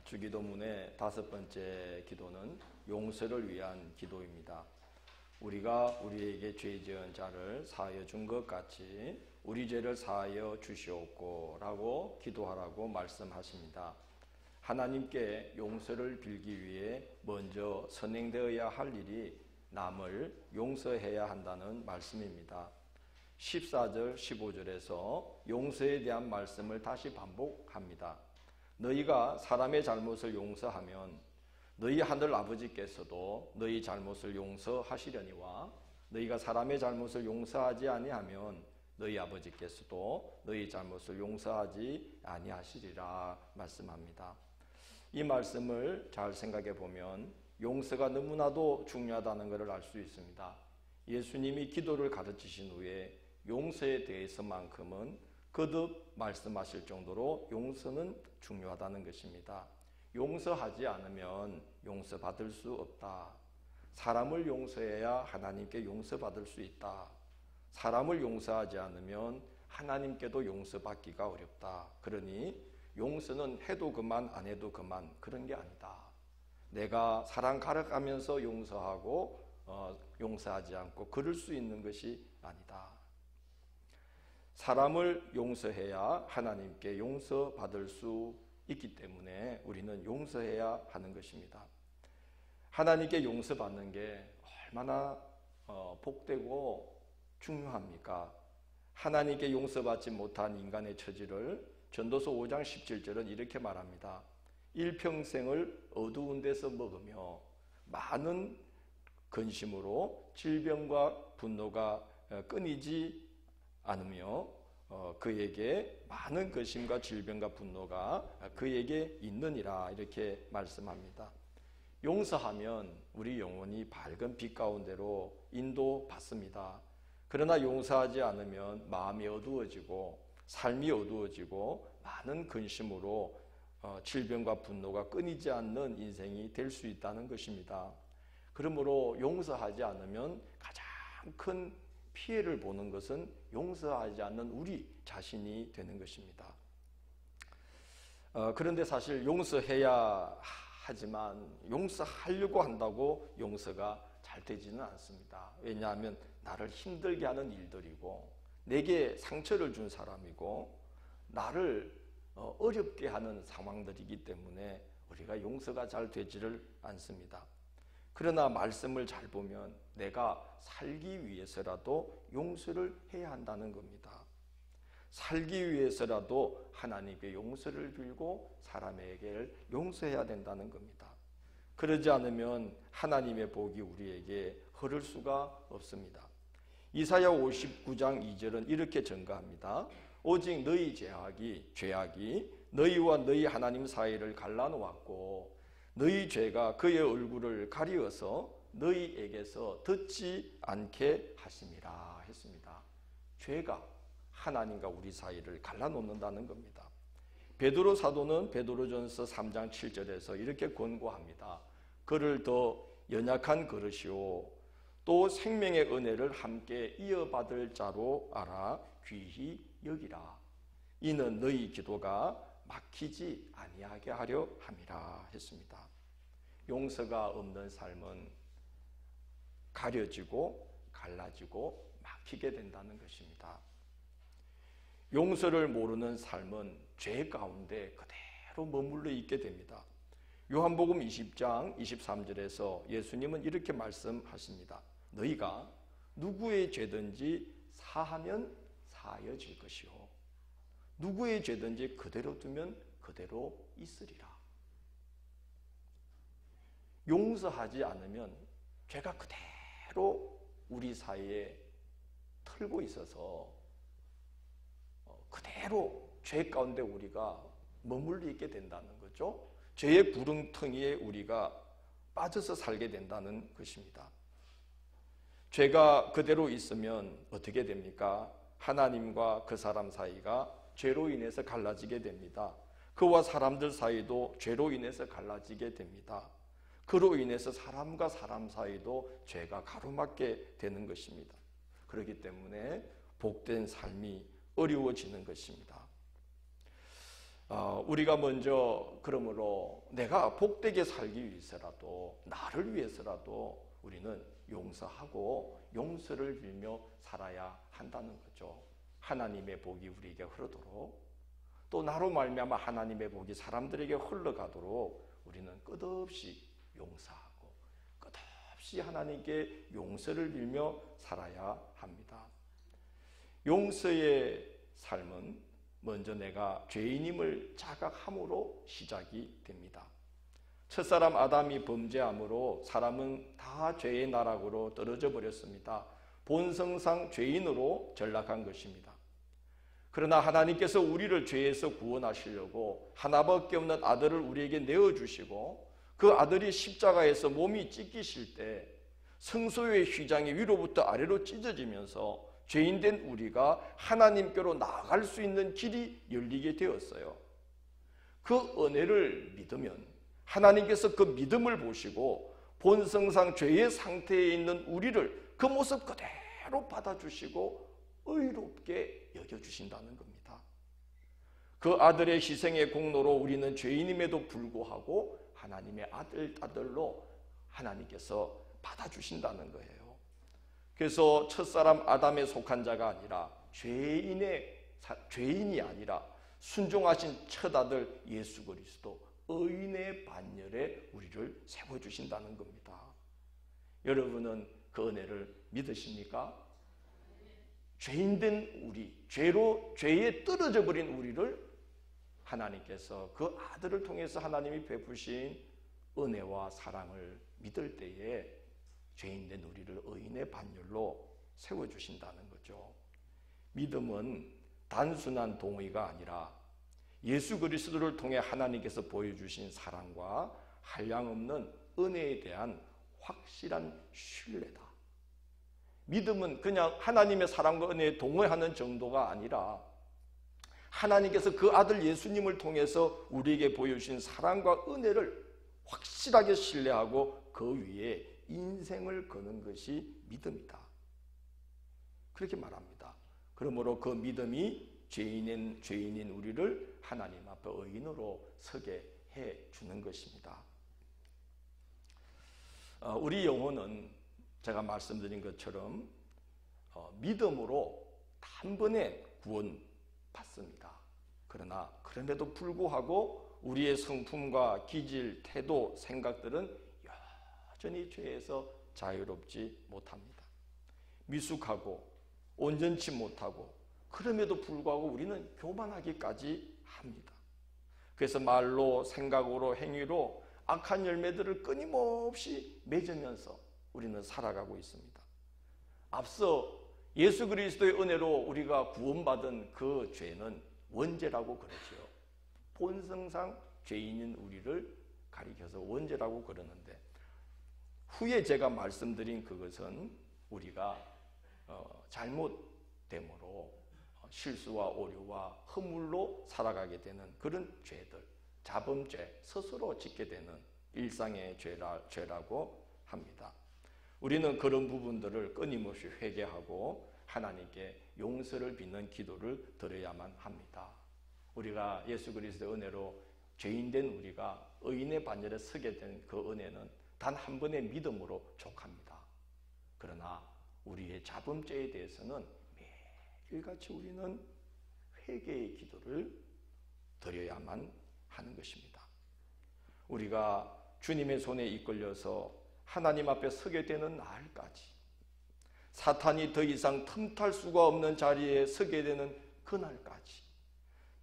주기도문의 5번째 기도는 용서를 위한 기도입니다. 우리가 우리에게 죄 지은 자를 사하여 준 것 같이 우리 죄를 사하여 주시옵고 라고 기도하라고 말씀하십니다. 하나님께 용서를 빌기 위해 먼저 선행되어야 할 일이 남을 용서해야 한다는 말씀입니다. 14절 15절에서 용서에 대한 말씀을 다시 반복합니다. 너희가 사람의 잘못을 용서하면 너희 하늘 아버지께서도 너희 잘못을 용서하시려니와 너희가 사람의 잘못을 용서하지 아니하면 너희 아버지께서도 너희 잘못을 용서하지 아니하시리라 말씀합니다. 이 말씀을 잘 생각해 보면 용서가 너무나도 중요하다는 것을 알 수 있습니다. 예수님이 기도를 가르치신 후에 용서에 대해서만큼은 거듭 말씀하실 정도로 용서는 중요하다는 것입니다. 용서하지 않으면 용서받을 수 없다. 사람을 용서해야 하나님께 용서받을 수 있다. 사람을 용서하지 않으면 하나님께도 용서받기가 어렵다. 그러니 용서는 해도 그만 안 해도 그만 그런 게 아니다. 내가 사랑 가르가면서 용서하고 용서하지 않고 그럴 수 있는 것이 아니다. 사람을 용서해야 하나님께 용서받을 수 있기 때문에 우리는 용서해야 하는 것입니다. 하나님께 용서받는 게 얼마나 복되고 중요합니까? 하나님께 용서받지 못한 인간의 처지를 전도서 5장 17절은 이렇게 말합니다. 일평생을 어두운 데서 먹으며 많은 근심으로 질병과 분노가 끊이지 않으며 그에게 많은 근심과 질병과 분노가 그에게 있느니라 이렇게 말씀합니다. 용서하면 우리 영혼이 밝은 빛 가운데로 인도받습니다. 그러나 용서하지 않으면 마음이 어두워지고 삶이 어두워지고 많은 근심으로 질병과 분노가 끊이지 않는 인생이 될 수 있다는 것입니다. 그러므로 용서하지 않으면 가장 큰 피해를 보는 것은 용서하지 않는 우리 자신이 되는 것입니다. 그런데 사실 용서해야 하지만 용서하려고 한다고 용서가 잘 되지는 않습니다. 왜냐하면 나를 힘들게 하는 일들이고 내게 상처를 준 사람이고 나를 어렵게 하는 상황들이기 때문에 우리가 용서가 잘 되지를 않습니다. 그러나 말씀을 잘 보면 내가 살기 위해서라도 용서를 해야 한다는 겁니다. 살기 위해서라도 하나님께 용서를 빌고 사람에게 용서해야 된다는 겁니다. 그러지 않으면 하나님의 복이 우리에게 흐를 수가 없습니다. 이사야 59장 2절은 이렇게 증거합니다. 오직 너희 죄악이 너희와 너희 하나님 사이를 갈라놓았고 너희 죄가 그의 얼굴을 가리어서 너희에게서 듣지 않게 하심이라 했습니다. 죄가 하나님과 우리 사이를 갈라놓는다는 겁니다. 베드로 사도는 베드로전서 3장 7절에서 이렇게 권고합니다. 그를 더 연약한 그릇이요 또 생명의 은혜를 함께 이어받을 자로 알아 귀히 여기라. 이는 너희 기도가 막히지 아니하게 하려 함이라 했습니다. 용서가 없는 삶은 가려지고 갈라지고 막히게 된다는 것입니다. 용서를 모르는 삶은 죄 가운데 그대로 머물러 있게 됩니다. 요한복음 20장 23절에서 예수님은 이렇게 말씀하십니다. 너희가 누구의 죄든지 사하면 사하여질 것이요 누구의 죄든지 그대로 두면 그대로 있으리라. 용서하지 않으면 죄가 그대로 우리 사이에 털고 있어서 그대로 죄 가운데 우리가 머물러 있게 된다는 거죠. 죄의 구렁텅이에 우리가 빠져서 살게 된다는 것입니다. 죄가 그대로 있으면 어떻게 됩니까? 하나님과 그 사람 사이가 죄로 인해서 갈라지게 됩니다. 그와 사람들 사이도 죄로 인해서 갈라지게 됩니다. 그로 인해서 사람과 사람 사이도 죄가 가로막게 되는 것입니다. 그렇기 때문에 복된 삶이 어려워지는 것입니다. 우리가 먼저 그러므로 내가 복되게 살기 위해서라도, 나를 위해서라도 우리는 용서하고 용서를 빌며 살아야 한다는 거죠. 하나님의 복이 우리에게 흐르도록, 또 나로 말미암아 하나님의 복이 사람들에게 흘러가도록 우리는 끝없이 용서하고 끝없이 하나님께 용서를 빌며 살아야 합니다. 용서의 삶은 먼저 내가 죄인임을 자각함으로 시작이 됩니다. 첫사람 아담이 범죄함으로 사람은 다 죄의 나락으로 떨어져 버렸습니다. 본성상 죄인으로 전락한 것입니다. 그러나 하나님께서 우리를 죄에서 구원하시려고 하나밖에 없는 아들을 우리에게 내어주시고, 그 아들이 십자가에서 몸이 찢기실 때 성소의 휘장이 위로부터 아래로 찢어지면서 죄인된 우리가 하나님께로 나아갈 수 있는 길이 열리게 되었어요. 그 은혜를 믿으면 하나님께서 그 믿음을 보시고 본성상 죄의 상태에 있는 우리를 그 모습 그대로 받아주시고 의롭게 여겨주신다는 겁니다. 그 아들의 희생의 공로로 우리는 죄인임에도 불구하고 하나님의 아들로 하나님께서 받아주신다는 거예요. 그래서 첫사람 아담에 속한 자가 아니라 죄인이 아니라 순종하신 첫아들 예수 그리스도 의인의 반열에 우리를 세워주신다는 겁니다. 여러분은 그 은혜를 믿으십니까? 죄인된 우리, 죄에 떨어져 버린 우리를 하나님께서 그 아들을 통해서 하나님이 베푸신 은혜와 사랑을 믿을 때에 죄인된 우리를 의인의 반열로 세워주신다는 거죠. 믿음은 단순한 동의가 아니라 예수 그리스도를 통해 하나님께서 보여주신 사랑과 한량없는 은혜에 대한 확실한 신뢰다. 믿음은 그냥 하나님의 사랑과 은혜에 동의하는 정도가 아니라 하나님께서 그 아들 예수님을 통해서 우리에게 보여주신 사랑과 은혜를 확실하게 신뢰하고 그 위에 인생을 거는 것이 믿음이다. 그렇게 말합니다. 그러므로 그 믿음이 죄인인 우리를 하나님 앞에 의인으로 서게 해 주는 것입니다. 우리 영혼은 제가 말씀드린 것처럼 믿음으로 단번에 구원받습니다. 그러나 그럼에도 불구하고 우리의 성품과 기질, 태도, 생각들은 여전히 죄에서 자유롭지 못합니다. 미숙하고 온전치 못하고 그럼에도 불구하고 우리는 교만하기까지 합니다. 그래서 말로, 생각으로, 행위로 악한 열매들을 끊임없이 맺으면서 우리는 살아가고 있습니다. 앞서 예수 그리스도의 은혜로 우리가 구원받은 그 죄는 원죄라고 그러죠. 본성상 죄인인 우리를 가리켜서 원죄라고 그러는데, 후에 제가 말씀드린 그것은 우리가 잘못됨으로 실수와 오류와 허물로 살아가게 되는 그런 죄들, 자범죄, 스스로 짓게 되는 일상의 죄라고 합니다. 우리는 그런 부분들을 끊임없이 회개하고 하나님께 용서를 빚는 기도를 드려야만 합니다. 우리가 예수 그리스도의 은혜로 죄인된 우리가 의인의 반열에 서게 된 그 은혜는 단 한 번의 믿음으로 족합니다. 그러나 우리의 자범죄에 대해서는 매일같이 우리는 회개의 기도를 드려야만 하는 것입니다. 우리가 주님의 손에 이끌려서 하나님 앞에 서게 되는 날까지, 사탄이 더 이상 틈탈 수가 없는 자리에 서게 되는 그날까지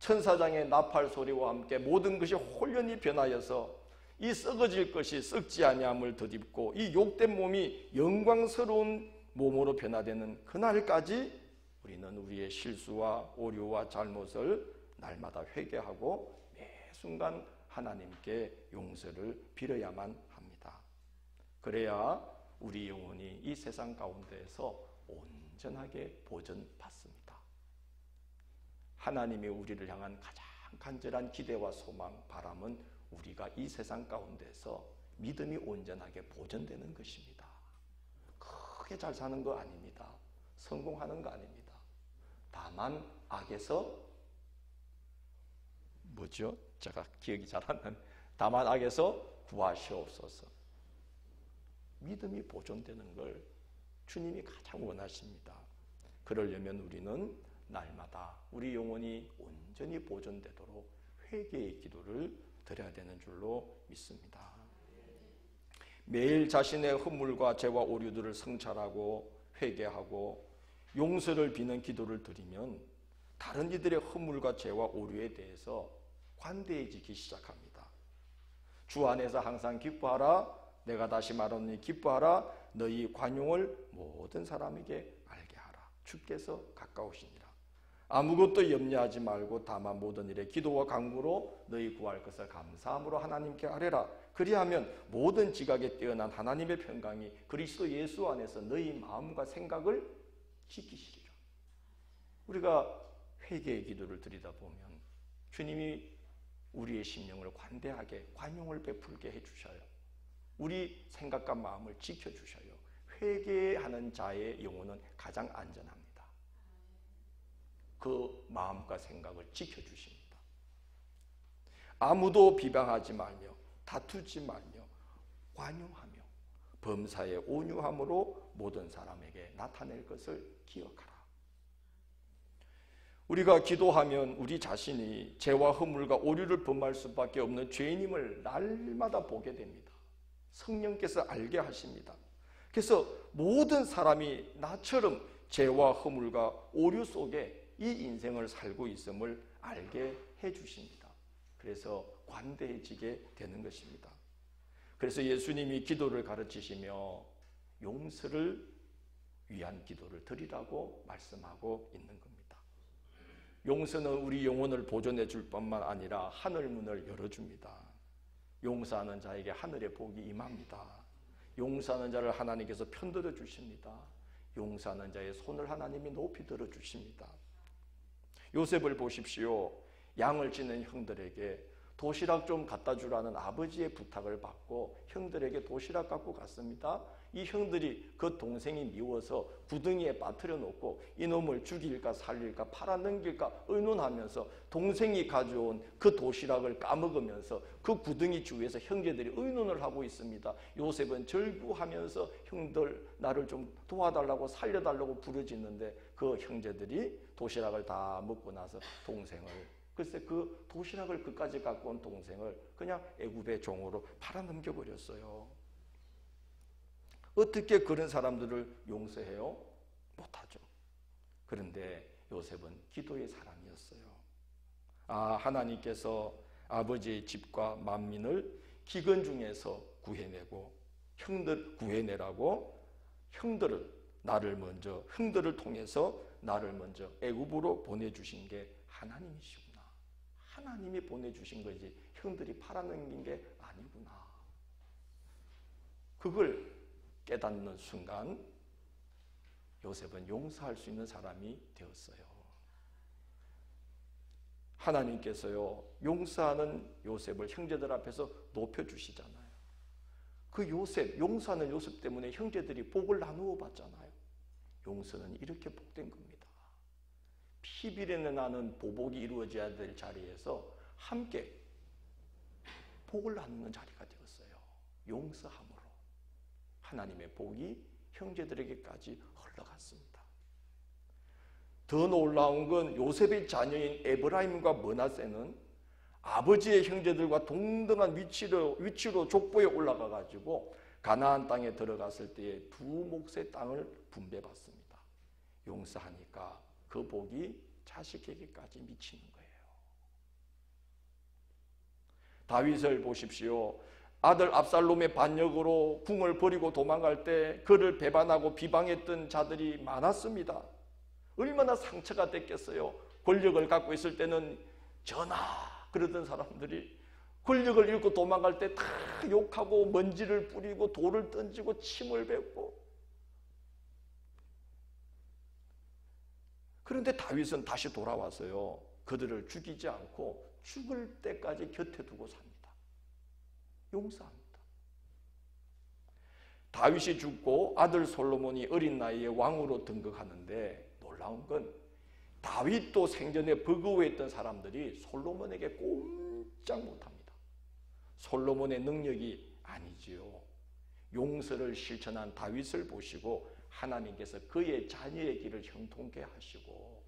천사장의 나팔 소리와 함께 모든 것이 홀연히 변하여서 이 썩어질 것이 썩지 아니함을 덧입고 이 욕된 몸이 영광스러운 몸으로 변화되는 그날까지 우리는 우리의 실수와 오류와 잘못을 날마다 회개하고 매 순간 하나님께 용서를 빌어야만 합니다. 그래야 우리 영혼이 이 세상 가운데에서 온전하게 보존받습니다. 하나님이 우리를 향한 가장 간절한 기대와 소망, 바람은 우리가 이 세상 가운데서 믿음이 온전하게 보존되는 것입니다. 크게 잘 사는 거 아닙니다. 성공하는 거 아닙니다. 다만 악에서 뭐죠? 제가 기억이 잘 안 나네. 다만 악에서 구하시옵소서. 믿음이 보존되는 걸 주님이 가장 원하십니다. 그러려면 우리는 날마다 우리 영혼이 온전히 보존되도록 회개의 기도를 드려야 되는 줄로 믿습니다. 매일 자신의 허물과 죄와 오류들을 성찰하고 회개하고 용서를 비는 기도를 드리면 다른 이들의 허물과 죄와 오류에 대해서 관대해지기 시작합니다. 주 안에서 항상 기뻐하라. 내가 다시 말하노니 기뻐하라. 너희 관용을 모든 사람에게 알게 하라. 주께서 가까우시니라. 아무것도 염려하지 말고 다만 모든 일에 기도와 간구로 너희 구할 것을 감사함으로 하나님께 아뢰라. 그리하면 모든 지각에 뛰어난 하나님의 평강이 그리스도 예수 안에서 너희 마음과 생각을 지키시리라. 우리가 회개의 기도를 드리다 보면 주님이 우리의 심령을 관대하게 관용을 베풀게 해주셔요. 우리 생각과 마음을 지켜주셔요. 회개하는 자의 영혼은 가장 안전합니다. 그 마음과 생각을 지켜주십니다. 아무도 비방하지 말며 다투지 말며 관용하며 범사에 온유함으로 모든 사람에게 나타낼 것을 기억하라. 우리가 기도하면 우리 자신이 죄와 허물과 오류를 범할 수밖에 없는 죄인임을 날마다 보게 됩니다. 성령께서 알게 하십니다. 그래서 모든 사람이 나처럼 죄와 허물과 오류 속에 이 인생을 살고 있음을 알게 해주십니다. 그래서 관대해지게 되는 것입니다. 그래서 예수님이 기도를 가르치시며 용서를 위한 기도를 드리라고 말씀하고 있는 겁니다. 용서는 우리 영혼을 보존해 줄 뿐만 아니라 하늘 문을 열어줍니다. 용서하는 자에게 하늘의 복이 임합니다. 용서하는 자를 하나님께서 편들어 주십니다. 용서하는 자의 손을 하나님이 높이 들어 주십니다. 요셉을 보십시오. 양을 찌는 형들에게 도시락 좀 갖다 주라는 아버지의 부탁을 받고 형들에게 도시락 갖고 갔습니다. 이 형들이 그 동생이 미워서 구덩이에 빠뜨려 놓고 이놈을 죽일까 살릴까 팔아넘길까 의논하면서 동생이 가져온 그 도시락을 까먹으면서 그 구덩이 주위에서 형제들이 의논을 하고 있습니다. 요셉은 절구하면서 형들 나를 좀 도와달라고 살려달라고 부르짖는데 그 형제들이 도시락을 다 먹고 나서 동생을 글쎄 그 도시락을 끝까지 갖고 온 동생을 그냥 애굽의 종으로 팔아넘겨버렸어요. 어떻게 그런 사람들을 용서해요? 못하죠. 그런데 요셉은 기도의 사람이었어요. 하나님께서 아버지의 집과 만민을 기근 중에서 구해내고 형들 구해내라고 형들을 통해서 나를 먼저 애굽으로 보내주신 게 하나님이시구나. 하나님이 보내주신 거지 형들이 팔아넘긴 게 아니구나. 그걸 깨닫는 순간 요셉은 용서할 수 있는 사람이 되었어요. 하나님께서요 용서하는 요셉을 형제들 앞에서 높여주시잖아요. 그 요셉, 용서하는 요셉 때문에 형제들이 복을 나누어 받잖아요. 용서는 이렇게 복된 겁니다. 피비린내 나는 보복이 이루어져야 될 자리에서 함께 복을 나누는 자리가 되었어요. 용서함으로 하나님의 복이 형제들에게까지 흘러갔습니다. 더 놀라운 건 요셉의 자녀인 에브라임과 므낫세는 아버지의 형제들과 동등한 위치로 족보에 올라가 가지고 가나안 땅에 들어갔을 때에 두 몫의 땅을 분배받습니다. 용서하니까 그 복이 자식에게까지 미치는 거예요. 다윗을 보십시오. 아들 압살롬의 반역으로 궁을 버리고 도망갈 때 그를 배반하고 비방했던 자들이 많았습니다. 얼마나 상처가 됐겠어요. 권력을 갖고 있을 때는 전하 그러던 사람들이 권력을 잃고 도망갈 때 다 욕하고 먼지를 뿌리고 돌을 던지고 침을 뱉고. 그런데 다윗은 다시 돌아와서요 그들을 죽이지 않고 죽을 때까지 곁에 두고 삽니다. 용서합니다. 다윗이 죽고 아들 솔로몬이 어린 나이에 왕으로 등극하는데 놀라운 건 다윗도 생전에 버거워했던 사람들이 솔로몬에게 꼼짝 못합니다. 솔로몬의 능력이 아니지요. 용서를 실천한 다윗을 보시고 하나님께서 그의 자녀의 길을 형통케 하시고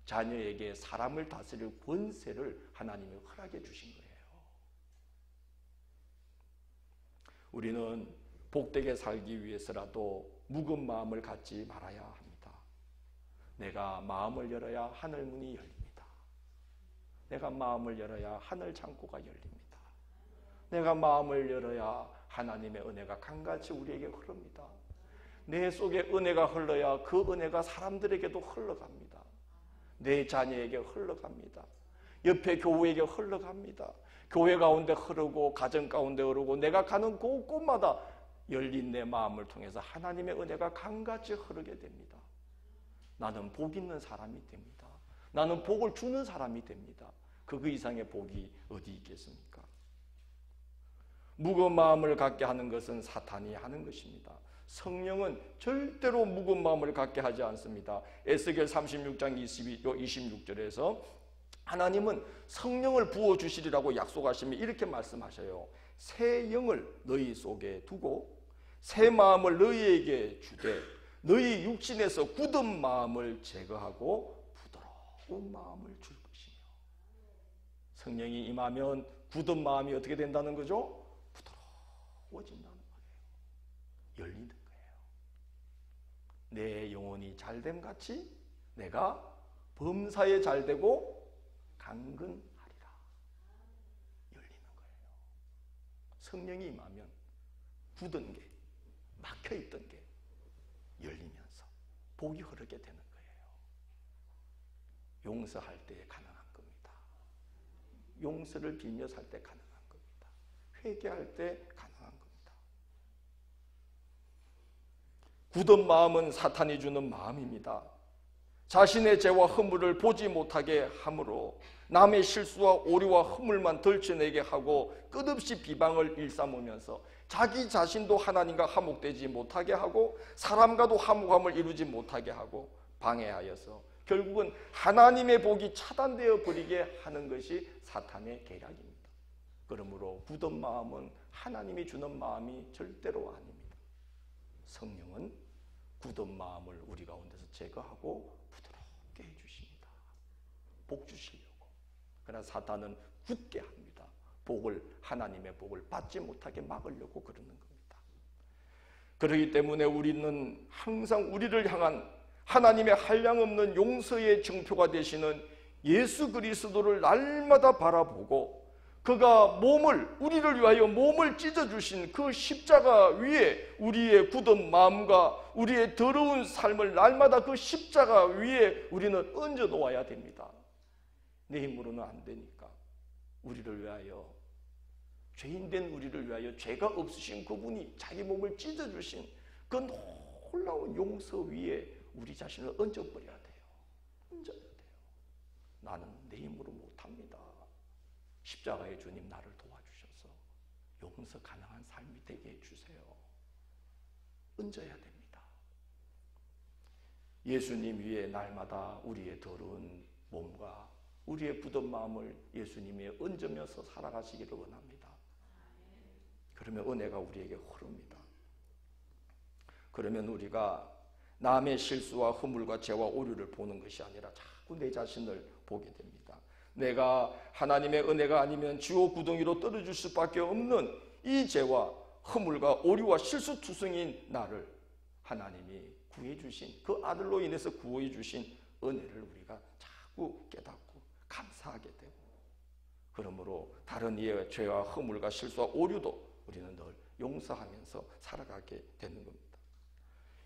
자녀에게 사람을 다스릴 권세를 하나님이 허락해 주신 거예요. 우리는 복되게 살기 위해서라도 묵은 마음을 갖지 말아야 합니다. 내가 마음을 열어야 하늘 문이 열립니다. 내가 마음을 열어야 하늘 창고가 열립니다. 내가 마음을 열어야 하나님의 은혜가 강같이 우리에게 흐릅니다. 내 속에 은혜가 흘러야 그 은혜가 사람들에게도 흘러갑니다. 내 자녀에게 흘러갑니다. 옆에 교회에게 흘러갑니다. 교회 가운데 흐르고 가정 가운데 흐르고 내가 가는 곳곳마다 열린 내 마음을 통해서 하나님의 은혜가 강같이 흐르게 됩니다. 나는 복 있는 사람이 됩니다. 나는 복을 주는 사람이 됩니다. 그 이상의 복이 어디 있겠습니까? 무거운 마음을 갖게 하는 것은 사탄이 하는 것입니다. 성령은 절대로 무거운 마음을 갖게 하지 않습니다. 에스겔 36장 26절에서 하나님은 성령을 부어주시리라고 약속하시며 이렇게 말씀하셔요. 새 영을 너희 속에 두고 새 마음을 너희에게 주되 너희 육신에서 굳은 마음을 제거하고 부드러운 마음을 줄 것이며. 성령이 임하면 굳은 마음이 어떻게 된다는 거죠? 부드러워진다는 거예요. 열리는 거예요. 내 영혼이 잘됨 같이 내가 범사에 잘되고 강건하리라. 열리는 거예요. 성령이 임하면 굳은 게, 막혀있던 게 열리면서 복이 흐르게 되는 거예요. 용서할 때 가능한 겁니다. 용서를 빌며 살 때 가능한 겁니다. 회개할 때 가능한 겁니다. 굳은 마음은 사탄이 주는 마음입니다. 자신의 죄와 허물을 보지 못하게 함으로 남의 실수와 오류와 허물만 덜쳐내게 하고 끝없이 비방을 일삼으면서 자기 자신도 하나님과 화목되지 못하게 하고 사람과도 화목함을 이루지 못하게 하고 방해하여서 결국은 하나님의 복이 차단되어 버리게 하는 것이 사탄의 계략입니다. 그러므로 굳은 마음은 하나님이 주는 마음이 절대로 아닙니다. 성령은 굳은 마음을 우리 가운데서 제거하고 부드럽게 해주십니다. 복 주시려고. 그러나 사탄은 굳게 합니다. 하나님의 복을 받지 못하게 막으려고 그러는 겁니다. 그렇기 때문에 우리는 항상 우리를 향한 하나님의 한량없는 용서의 증표가 되시는 예수 그리스도를 날마다 바라보고 그가 우리를 위하여 몸을 찢어주신 그 십자가 위에 우리의 굳은 마음과 우리의 더러운 삶을 날마다 그 십자가 위에 우리는 얹어 놓아야 됩니다. 내 힘으로는 안 되니까. 우리를 위하여, 죄인된 우리를 위하여 죄가 없으신 그분이 자기 몸을 찢어주신 그 놀라운 용서 위에 우리 자신을 얹어버려야 돼요. 얹어야 돼요. 나는 내 힘으로 못합니다. 십자가의 주님 나를 도와주셔서 용서 가능한 삶이 되게 해주세요. 얹어야 됩니다. 예수님 위에 날마다 우리의 더러운 몸과 우리의 굳은 마음을 예수님 위에 얹으면서 살아가시기를 원합니다. 그러면 은혜가 우리에게 흐릅니다. 그러면 우리가 남의 실수와 허물과 죄와 오류를 보는 것이 아니라 자꾸 내 자신을 보게 됩니다. 내가 하나님의 은혜가 아니면 지옥 구덩이로 떨어질 수밖에 없는 이 죄와 허물과 오류와 실수투성인 나를 하나님이 구해주신 그 아들로 인해서 구해주신 은혜를 우리가 자꾸 깨닫고 감사하게 되고, 그러므로 다른 이의 죄와 허물과 실수와 오류도 우리는 늘 용서하면서 살아가게 되는 겁니다.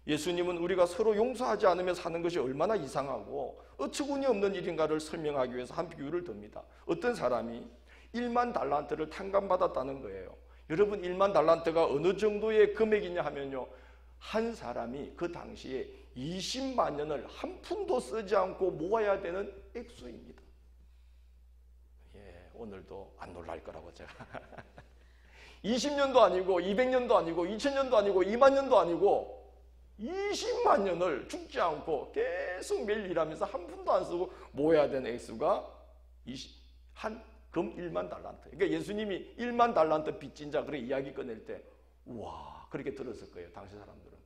예수님은 우리가 서로 용서하지 않으며 사는 것이 얼마나 이상하고 어처구니 없는 일인가를 설명하기 위해서 한 비유를 듭니다. 어떤 사람이 1만 달란트를 탕감받았다는 거예요. 여러분, 1만 달란트가 어느 정도의 금액이냐 하면요, 한 사람이 그 당시에 20만 년을 한 푼도 쓰지 않고 모아야 되는 액수입니다. 오늘도 안 놀랄 거라고 제가 20년도 아니고 200년도 아니고 2000년도 아니고 2만 년도 아니고 20만 년을 죽지 않고 계속 매일 일하면서 한 푼도 안 쓰고 모아야 되는 액수가 금 1만 달란트. 그러니까 예수님이 1만 달란트 빚진 자 그렇게 이야기 꺼낼 때 우와 그렇게 들었을 거예요. 당시 사람들은.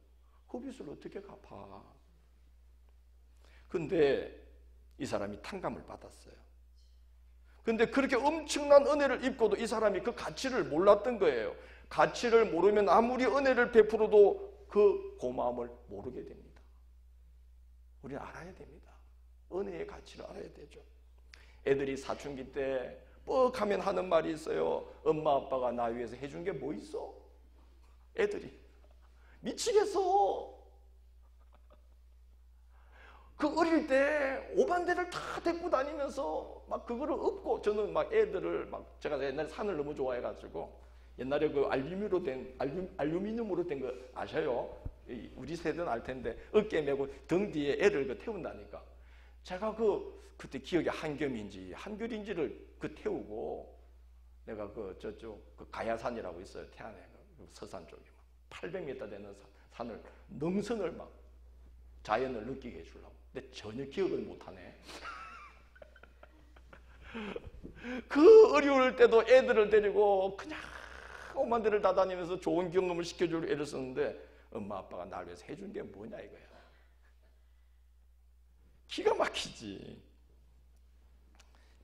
그 빚을 어떻게 갚아? 근데 이 사람이 탕감을 받았어요. 근데 그렇게 엄청난 은혜를 입고도 이 사람이 그 가치를 몰랐던 거예요. 가치를 모르면 아무리 은혜를 베풀어도 그 고마움을 모르게 됩니다. 우리는 알아야 됩니다. 은혜의 가치를 알아야 되죠. 애들이 사춘기 때 뻑하면 하는 말이 있어요. 엄마 아빠가 나 위해서 해준 게 뭐 있어? 애들이 미치겠어. 그 어릴 때 오반대를 다 데리고 다니면서 막 그거를 업고 저는 막 애들을 막 제가 옛날에 산을 너무 좋아해가지고 옛날에 그 알루미늄으로 된 거 아셔요? 우리 세대는 알 텐데 어깨에 메고 등 뒤에 애를 그 태운다니까. 제가 그때 기억이 한결인지를 그 태우고 내가 그 저쪽 그 가야산이라고 있어요. 태안에 그 서산 쪽에 800m 되는 산을 능선을 막 자연을 느끼게 해주려고. 근데 전혀 기억을 못하네. 그 어려울 때도 애들을 데리고 그냥 오만 데를 다 다니면서 좋은 경험을 시켜줄 애를 썼는데 엄마 아빠가 날 위해서 해준 게 뭐냐 이거야. 기가 막히지.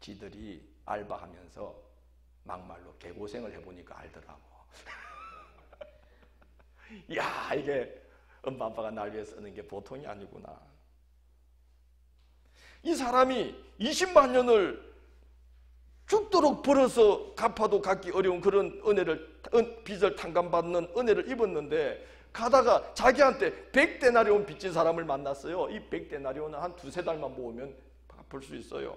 지들이 알바하면서 막말로 개고생을 해보니까 알더라고. 야 이게 엄마 아빠가 날 위해 쓰는 게 보통이 아니구나. 이 사람이 20만 년을 죽도록 벌어서 갚아도 갚기 어려운 그런 빚을 탕감받는 은혜를 입었는데 가다가 자기한테 100데나리온 빚진 사람을 만났어요. 이 100데나리온은 한 두세 달만 모으면 갚을 수 있어요.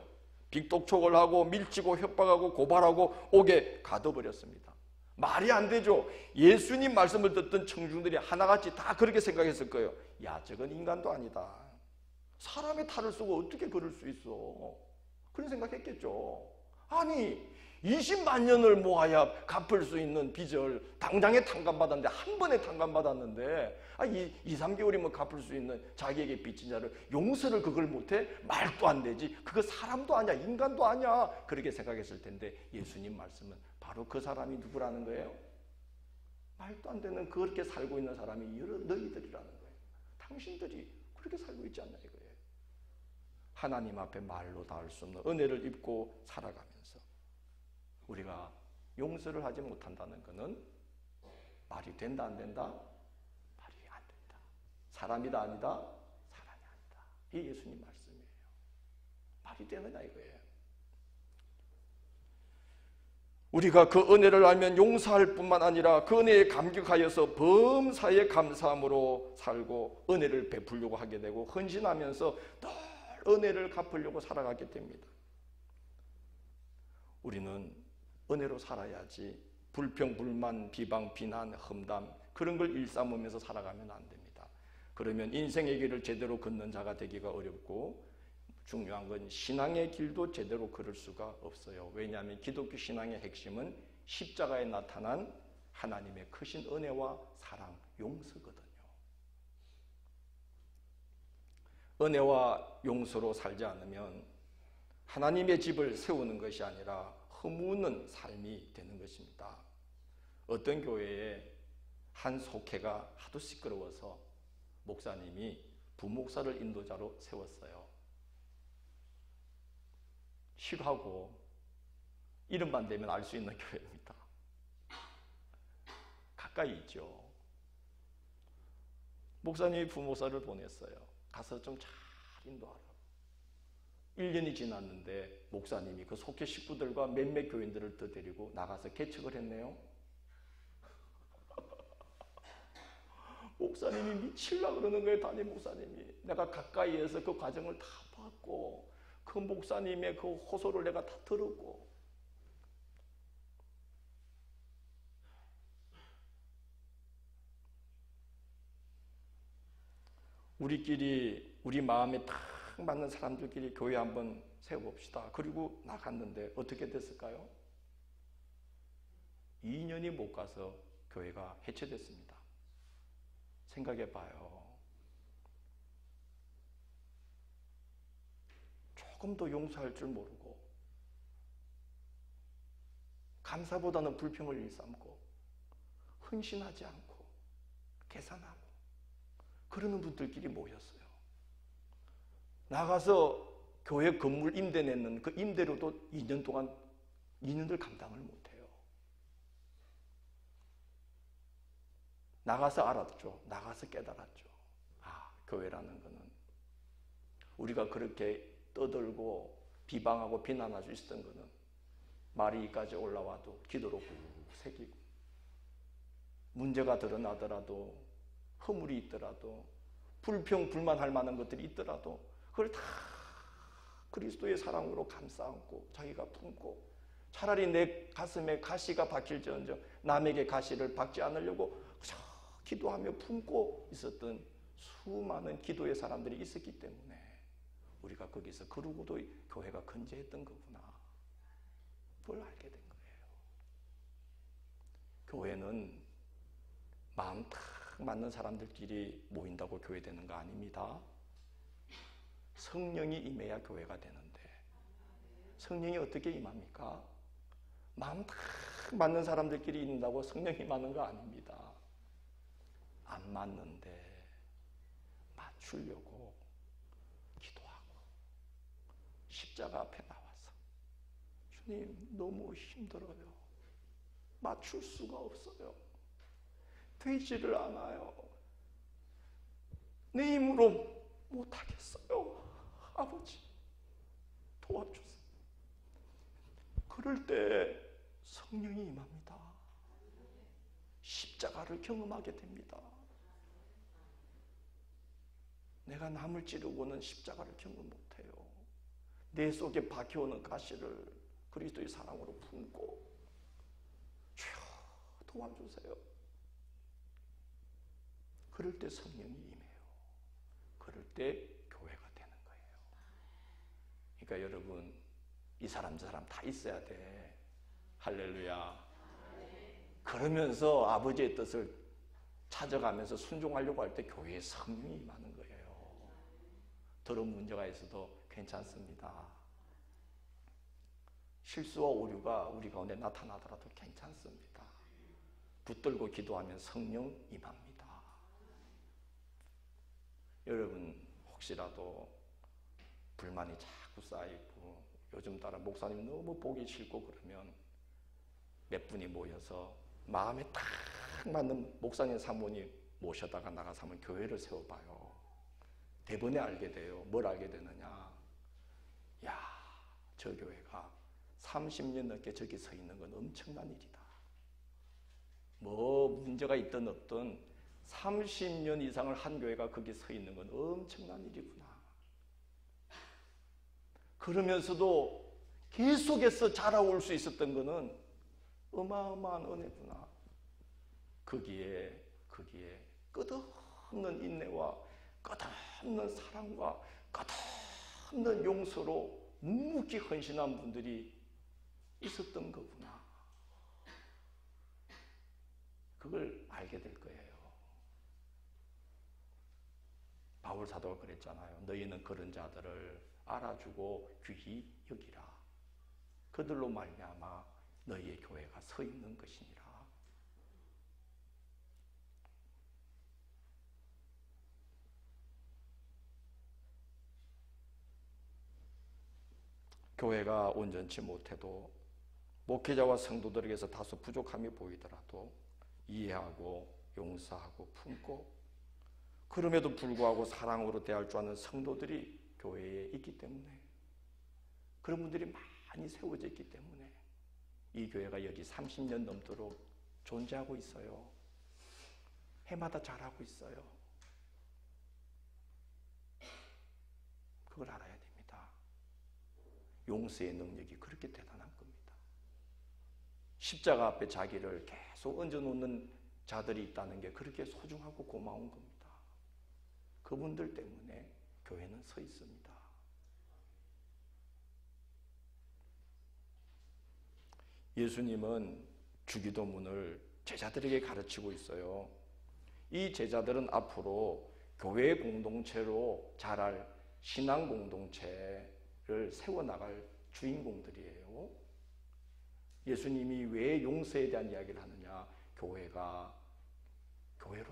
빚독촉을 하고 밀치고 협박하고 고발하고 옥에 가둬버렸습니다. 말이 안 되죠. 예수님 말씀을 듣던 청중들이 하나같이 다 그렇게 생각했을 거예요. 야 저건 인간도 아니다. 사람의 탈을 쓰고 어떻게 그럴 수 있어. 그런 생각했겠죠. 아니 20만 년을 모아야 갚을 수 있는 빚을 당장에 탕감받았는데 한 번에 탕감받았는데 2, 3개월이면 갚을 수 있는 자기에게 빚진 자를 용서를 그걸 못해? 말도 안 되지. 그거 사람도 아니야. 인간도 아니야. 그렇게 생각했을 텐데 예수님 말씀은 바로 그 사람이 누구라는 거예요? 말도 안 되는 그렇게 살고 있는 사람이 너희들이라는 거예요. 당신들이 그렇게 살고 있지 않냐 이거예요. 하나님 앞에 말로 닿을 수 없는 은혜를 입고 살아가면서 우리가 용서를 하지 못한다는 것은 말이 된다 안 된다? 말이 안 된다. 사람이다 아니다? 사람이 아니다. 이게 예수님 말씀이에요. 말이 되느냐 이거예요. 우리가 그 은혜를 알면 용서할 뿐만 아니라 그 은혜에 감격하여서 범사에 감사함으로 살고 은혜를 베풀려고 하게 되고 헌신하면서 늘 은혜를 갚으려고 살아가게 됩니다. 우리는 은혜로 살아야지 불평, 불만, 비방, 비난, 험담 그런 걸 일삼으면서 살아가면 안 됩니다. 그러면 인생의 길을 제대로 걷는 자가 되기가 어렵고 중요한 건 신앙의 길도 제대로 걸을 수가 없어요. 왜냐하면 기독교 신앙의 핵심은 십자가에 나타난 하나님의 크신 은혜와 사랑, 용서거든요. 은혜와 용서로 살지 않으면 하나님의 집을 세우는 것이 아니라 허무는 삶이 되는 것입니다. 어떤 교회에 한 속회가 하도 시끄러워서 목사님이 부목사를 인도자로 세웠어요. 싫어하고 이름만 대면 알 수 있는 교회입니다. 가까이 있죠. 목사님이 부목사를 보냈어요. 가서 좀 잘 인도하라. 1년이 지났는데 목사님이 그 속회 식구들과 몇몇 교인들을 더 데리고 나가서 개척을 했네요. 목사님이 미치려고 그러는 거예요. 담임 목사님이. 내가 가까이에서 그 과정을 다 봤고 그 목사님의 그 호소를 내가 다 들었고 우리끼리 우리 마음에 딱 맞는 사람들끼리 교회 한번 세워봅시다. 그리고 나갔는데 어떻게 됐을까요? 2년이 못 가서 교회가 해체됐습니다. 생각해봐요. 조금도 용서할 줄 모르고 감사보다는 불평을 일삼고 헌신하지 않고 계산하고 그러는 분들끼리 모였어요. 나가서 교회 건물 임대 내는 그 임대료도 2년 동안 2년을 감당을 못해요. 나가서 알았죠. 나가서 깨달았죠. 아, 교회라는 거는 우리가 그렇게 떠들고 비방하고 비난할 수 있었던 거는 말이 이까지 올라와도 기도로 꾹 새기고 문제가 드러나더라도 허물이 있더라도 불평 불만할 만한 것들이 있더라도 그걸 다 그리스도의 사랑으로 감싸 안고 자기가 품고 차라리 내 가슴에 가시가 박힐지언정 남에게 가시를 박지 않으려고 기도하며 품고 있었던 수많은 기도의 사람들이 있었기 때문에 우리가 거기서 그러고도 교회가 건재했던 거구나. 그걸 알게 된 거예요. 교회는 마음 딱 맞는 사람들끼리 모인다고 교회 되는 거 아닙니다. 성령이 임해야 교회가 되는데 성령이 어떻게 임합니까? 마음 딱 맞는 사람들끼리 있는다고 성령이 임하는 거 아닙니다. 안 맞는데 맞추려고 기도하고 십자가 앞에 나와서 주님 너무 힘들어요. 맞출 수가 없어요. 되지를 않아요. 내 힘으로 못하겠어요. 아버지 도와주세요. 그럴 때 성령이 임합니다. 십자가를 경험하게 됩니다. 내가 남을 찌르고는 십자가를 경험 못해요. 내 속에 박혀오는 가시를 그리스도의 사랑으로 품고 주여 도와주세요. 그럴 때 성령이 임해요. 그럴 때 교회가 되는 거예요. 그러니까 여러분 이 사람 저 사람 다 있어야 돼. 할렐루야. 그러면서 아버지의 뜻을 찾아가면서 순종하려고 할 때 교회에 성령이 임하는 거예요. 더러운 문제가 있어도 괜찮습니다. 실수와 오류가 우리 가운데 나타나더라도 괜찮습니다. 붙들고 기도하면 성령 임합니다. 여러분 혹시라도 불만이 자꾸 쌓이고 요즘 따라 목사님 너무 보기 싫고 그러면 몇 분이 모여서 마음에 딱 맞는 목사님 사모님 모셔다가 나가서 한번 교회를 세워봐요. 대번에 알게 돼요. 뭘 알게 되느냐. 야, 저 교회가 30년 넘게 저기 서 있는 건 엄청난 일이다. 뭐 문제가 있든 없든 30년 이상을 한 교회가 거기 서 있는 건 엄청난 일이구나. 그러면서도 계속해서 자라올 수 있었던 거는 어마어마한 은혜구나. 거기에 끝없는 인내와 끝없는 사랑과 끝없는 용서로 묵묵히 헌신한 분들이 있었던 거구나. 그걸 알게 될 거예요. 바울 사도가 그랬잖아요. 너희는 그런 자들을 알아주고 귀히 여기라. 그들로 말미암아 너희의 교회가 서 있는 것이니라. 교회가 온전치 못해도 목회자와 성도들에게서 다소 부족함이 보이더라도 이해하고 용서하고 품고 그럼에도 불구하고 사랑으로 대할 줄 아는 성도들이 교회에 있기 때문에 그런 분들이 많이 세워져 있기 때문에 이 교회가 여기 30년 넘도록 존재하고 있어요. 해마다 잘하고 있어요. 그걸 알아야 됩니다. 용서의 능력이 그렇게 대단한 겁니다. 십자가 앞에 자기를 계속 얹어놓는 자들이 있다는 게 그렇게 소중하고 고마운 겁니다. 그분들 때문에 교회는 서 있습니다. 예수님은 주기도문을 제자들에게 가르치고 있어요. 이 제자들은 앞으로 교회 공동체로 자랄 신앙 공동체를 교회를 세워나갈 주인공들이에요. 예수님이 왜 용서에 대한 이야기를 하느냐? 교회로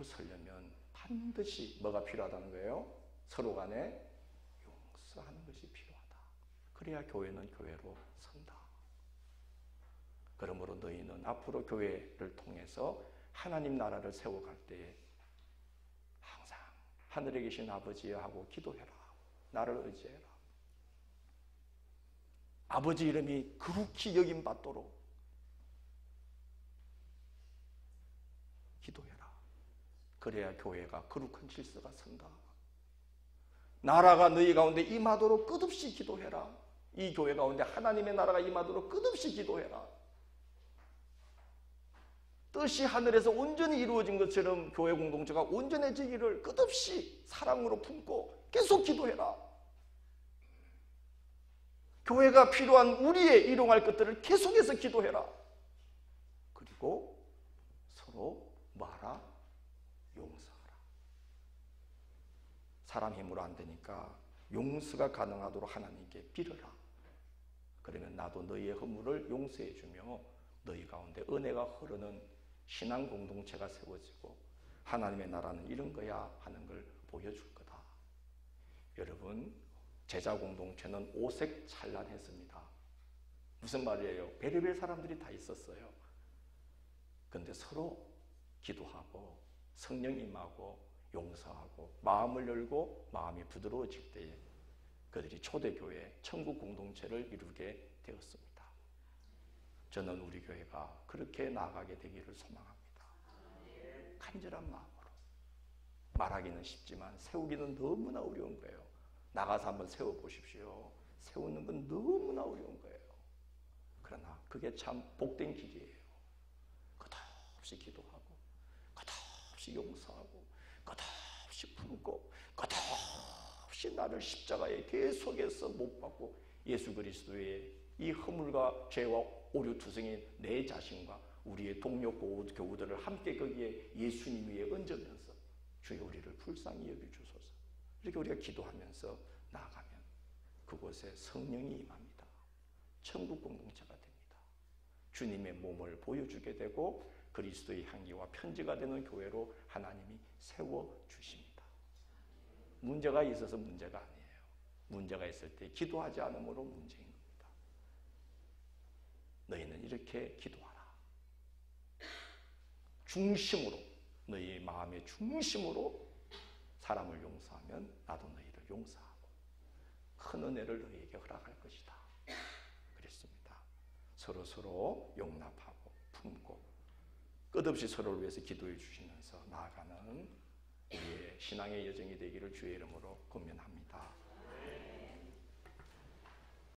서려면 반드시 뭐가 필요하다는 거예요? 서로 간에 용서하는 것이 필요하다. 그래야 교회는 교회로 선다. 그러므로 너희는 앞으로 교회를 통해서 하나님 나라를 세워갈 때에 항상 하늘에 계신 아버지여 하고 기도해라. 나를 의지해라. 아버지 이름이 거룩히 여김받도록 기도해라. 그래야 교회가 거룩한 질서가 선다. 나라가 너희 가운데 임하도록 끝없이 기도해라. 이 교회 가운데 하나님의 나라가 임하도록 끝없이 기도해라. 뜻이 하늘에서 온전히 이루어진 것처럼 교회 공동체가 온전해지기를 끝없이 사랑으로 품고 계속 기도해라. 교회가 필요한 우리의 일용할 것들을 계속해서 기도해라. 그리고 서로 뭐하라? 용서하라. 사람 힘으로 안 되니까 용서가 가능하도록 하나님께 빌어라. 그러면 나도 너희의 허물을 용서해 주며 너희 가운데 은혜가 흐르는 신앙 공동체가 세워지고 하나님의 나라는 이런 거야 하는 걸 보여줄 거다. 여러분, 제자 공동체는 오색찬란했습니다. 무슨 말이에요? 별의별 사람들이 다 있었어요. 그런데 서로 기도하고 성령 임하고 용서하고 마음을 열고 마음이 부드러워질 때에 그들이 초대교회, 천국 공동체를 이루게 되었습니다. 저는 우리 교회가 그렇게 나아가게 되기를 소망합니다. 간절한 마음으로. 말하기는 쉽지만 세우기는 너무나 어려운 거예요. 나가서 한번 세워보십시오. 세우는 건 너무나 어려운 거예요. 그러나 그게 참 복된 길이에요. 끝없이 기도하고 끝없이 용서하고 끝없이 품고 끝없이 나를 십자가에 계속해서 못 박고 예수 그리스도의 이 허물과 죄와 오류투성인 내 자신과 우리의 동료 교우들을 함께 거기에 예수님 위에 얹으면서 주여 우리를 불쌍히 여겨주소서. 이렇게 우리가 기도하면서 나아가면 그곳에 성령이 임합니다. 천국 공동체가 됩니다. 주님의 몸을 보여주게 되고 그리스도의 향기와 편지가 되는 교회로 하나님이 세워주십니다. 문제가 있어서 문제가 아니에요. 문제가 있을 때 기도하지 않으므로 문제인 겁니다. 너희는 이렇게 기도하라. 중심으로, 너희 마음의 중심으로 사람을 용서하면 나도 너희를 용서하고 큰 은혜를 너희에게 허락할 것이다. 그랬습니다. 서로 용납하고 품고 끝없이 서로를 위해서 기도해 주시면서 나아가는 우리의 신앙의 여정이 되기를 주의 이름으로 권면합니다.